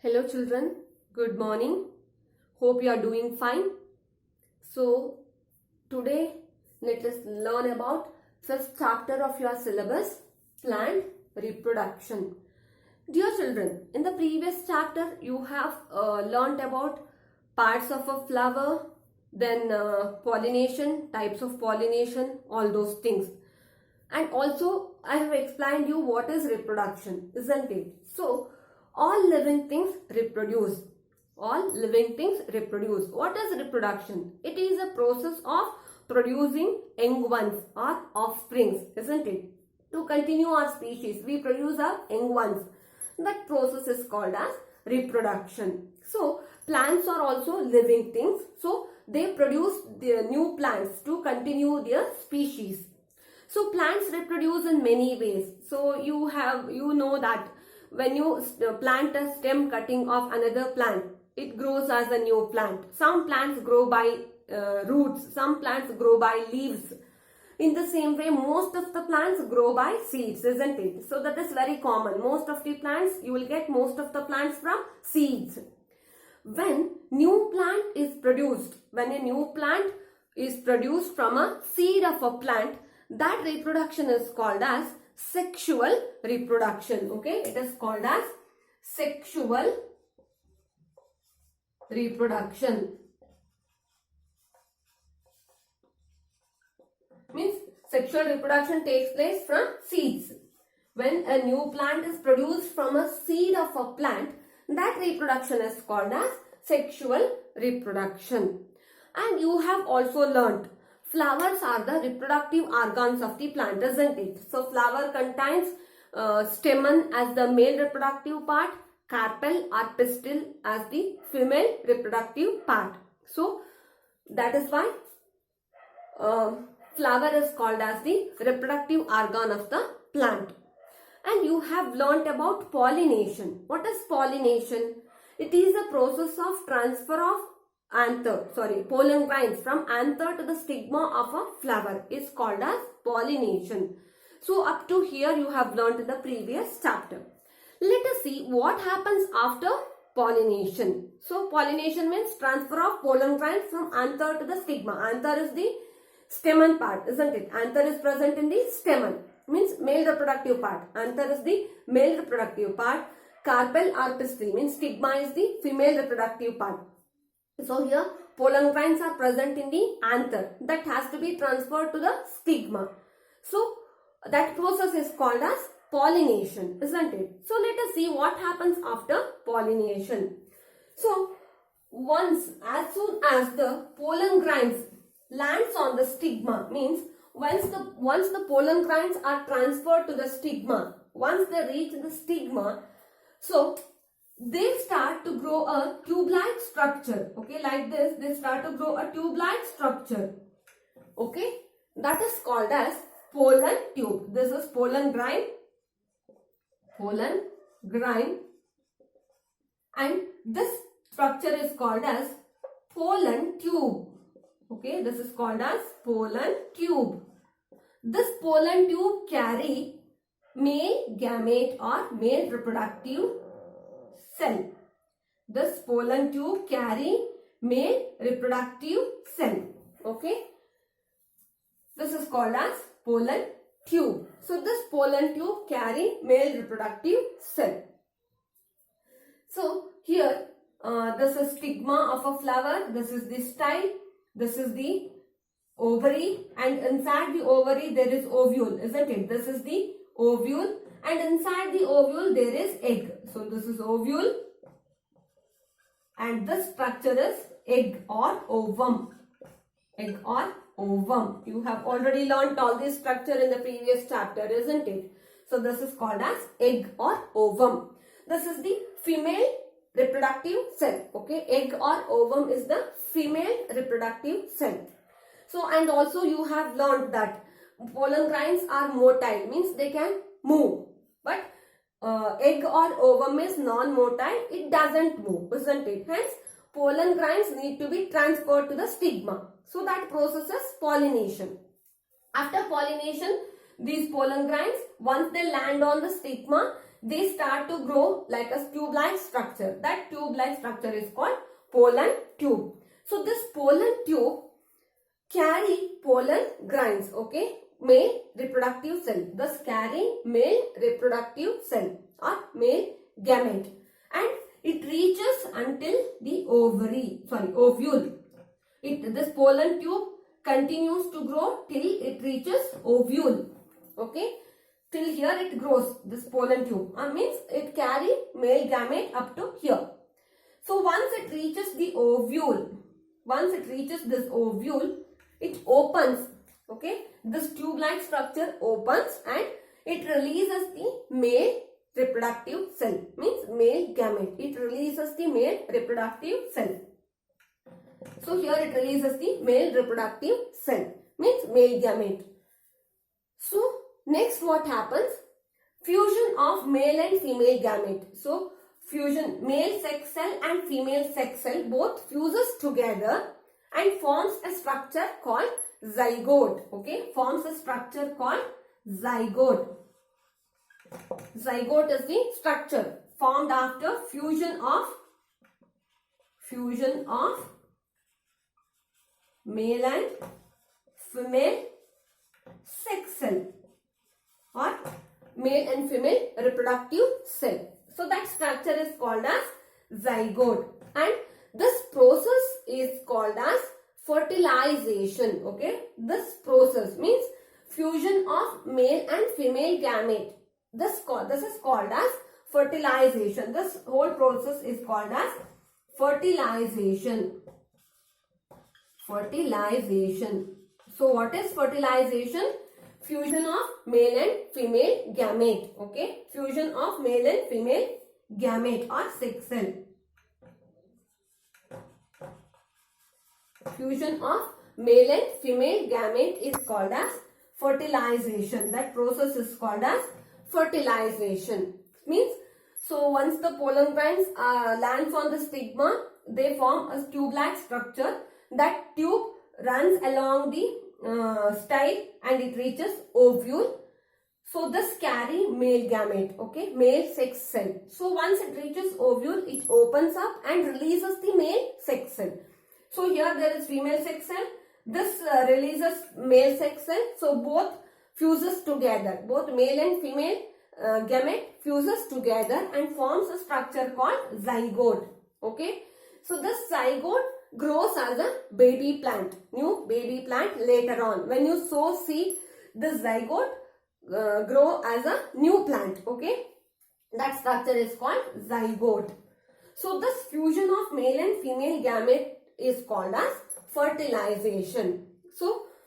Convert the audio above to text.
Hello children, good morning. Hope you are doing fine. So today let us learn about first chapter of your syllabus, plant reproduction. Dear children, in the previous chapter you have learnt about parts of a flower, then pollination, types of pollination, all those things. And also I have explained you what is reproduction, isn't it? So all living things reproduce. All living things reproduce. What is reproduction? It is a process of producing young ones or offsprings, isn't it? To continue our species, we produce our young ones. That process is called as reproduction. So plants are also living things. So they produce their new plants to continue their species. So plants reproduce in many ways. So you know that when you plant a stem cutting of another plant, it grows as a new plant. Some plants grow by roots, some plants grow by leaves. In the same way, most of the plants grow by seeds, isn't it? So that is very common. Most of the plants, you will get most of the plants from seeds. When new plant is produced, when a new plant is produced from a seed of a plant, that reproduction is called as sexual reproduction. Okay, it is called as sexual reproduction. Means sexual reproduction takes place from seeds. When a new plant is produced from a seed of a plant, that reproduction is called as sexual reproduction. And you have also learnt flowers are the reproductive organs of the plant, isn't it? So flower contains stamen as the male reproductive part, carpel or pistil as the female reproductive part. So that is why flower is called as the reproductive organ of the plant. And you have learnt about pollination. What is pollination? It is a process of transfer of pollen grains from anther to the stigma of a flower is called as pollination. So up to here you have learnt in the previous chapter. Let us see what happens after pollination. So pollination means transfer of pollen grains from anther to the stigma. Anther is the stamen part, isn't it? Anther is present in the stamen, means male reproductive part. Anther is the male reproductive part. Carpel or pistil means stigma is the female reproductive part. So here pollen grains are present in the anther that has to be transferred to the stigma. So that process is called as pollination, isn't it? So let us see what happens after pollination. So as soon as the pollen grains lands on the stigma, means once the pollen grains are transferred to the stigma, once they reach the stigma, so they start to grow a tube-like structure. Okay, like this, they start to grow a tube-like structure. Okay, that is called as pollen tube. This is pollen grain, and this structure is called as pollen tube. Okay, this is called as pollen tube. This pollen tube carry male gamete or male reproductive cell. This pollen tube carry male reproductive cell. Okay, this is called as pollen tube. So this pollen tube carry male reproductive cell. So here this is stigma of a flower. This is the style. This is the ovary, and inside the ovary there is ovule, isn't it? This is the ovule, and inside the ovule there is egg. So this is ovule, and this structure is egg or ovum. Egg or ovum. You have already learnt all this structure in the previous chapter, isn't it? So this is called as egg or ovum. This is the female reproductive cell. Okay, egg or ovum is the female reproductive cell. So, and also you have learned that pollen grains are motile, means they can move, but egg or ovum is non-motile, it doesn't move, isn't it? Hence pollen grains need to be transferred to the stigma. So that process is pollination. After pollination, these pollen grains, once they land on the stigma, they start to grow like a tube-like structure. That tube-like structure is called pollen tube. So this pollen tube carry pollen grains, okay, male reproductive cell, thus carry male reproductive cell or male gamete, and it reaches until the ovule. This pollen tube continues to grow till it reaches ovule, okay. Till here it grows, this pollen tube, means it carry male gamete up to here. So once it reaches the ovule, it opens, okay. This tube-like structure opens and it releases the male reproductive cell, means male gamete. It releases the male reproductive cell. So here it releases the male reproductive cell, means male gamete. So next what happens? Fusion of male and female gamete. So fusion, male sex cell and female sex cell both fuses together and forms a structure called zygote, okay, forms a structure called zygote. Zygote is the structure formed after fusion of male and female sex cell or male and female reproductive cell. So that structure is called as zygote, and this process is called as fertilization, okay. This process means fusion of male and female gamete. This is called as fertilization. This whole process is called as fertilization. So what is fertilization? Fusion of male and female gamete, okay. Fusion of male and female gamete or sex cell. Fusion of male and female gamete is called as fertilization. That process is called as fertilization. Means, so once the pollen grains lands on the stigma, they form a tube-like structure. That tube runs along the style and it reaches ovule. So this carry male gamete, okay, male sex cell. So once it reaches ovule, it opens up and releases the male sex cell. So here there is female sex cell. This releases male sex cell. So both fuses together. Both male and female gamete fuses together and forms a structure called zygote. Okay. So this zygote grows as a baby plant. New baby plant later on. When you sow seed, this zygote grow as a new plant. Okay. That structure is called zygote. So this fusion of male and female gamete is called as fertilization. So